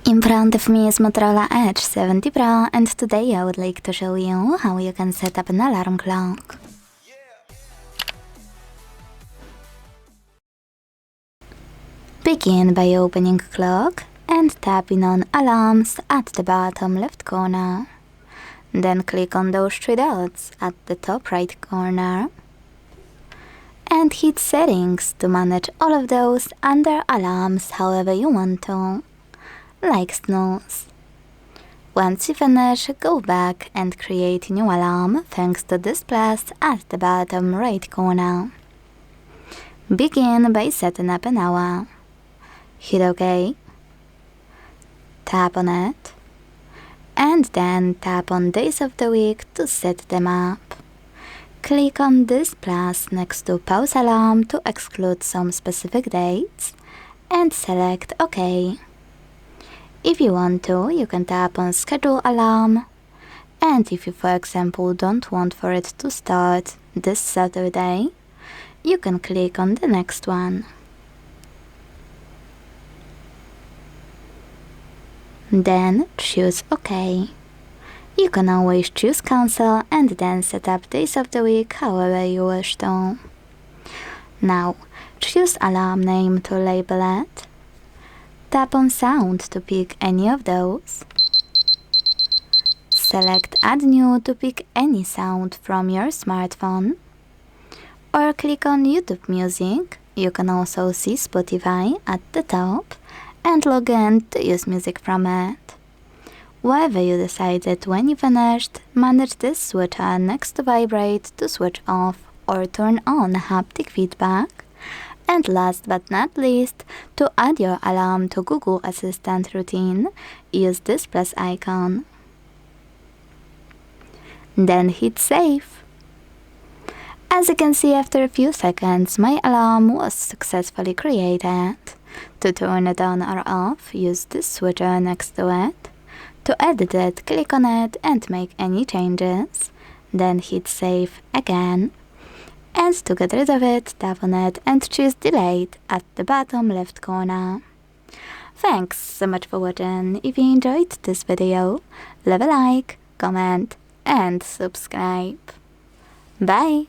In front of me is Motorola Edge 70 Pro, and today I would like to show you how you can set up an alarm clock. Begin by opening clock and tapping on alarms at the bottom left corner. Then click on those three dots at the top right corner and hit settings to manage all of those under alarms however you want to, like snooze. Once you finish, go back and create a new alarm thanks to this plus at the bottom right corner. Begin by setting up an hour. Hit OK, tap on it, and then tap on days of the week to set them up. Click on this plus next to pause alarm to exclude some specific dates, and select OK. If you want to, you can tap on schedule alarm, and if you for example don't want for it to start this Saturday, you can click on the next one. Then choose OK. You can always choose cancel and then set up days of the week however you wish to. Now, choose alarm name to label it. Tap on sound to pick any of those. Select add new to pick any sound from your smartphone. Or click on YouTube Music. You can also see Spotify at the top and log in to use music from it. Whatever you decided when you finished, manage this switcher next to vibrate to switch off or turn on haptic feedback. And last but not least, to add your alarm to Google Assistant routine, use this plus icon. Then hit save. As you can see, after a few seconds, my alarm was successfully created. To turn it on or off, use this switcher next to it. To edit it, click on it and make any changes. Then hit save again. And to get rid of it, tap on it and choose delete at the bottom left corner. Thanks so much for watching. If you enjoyed this video, leave a like, comment and subscribe. Bye!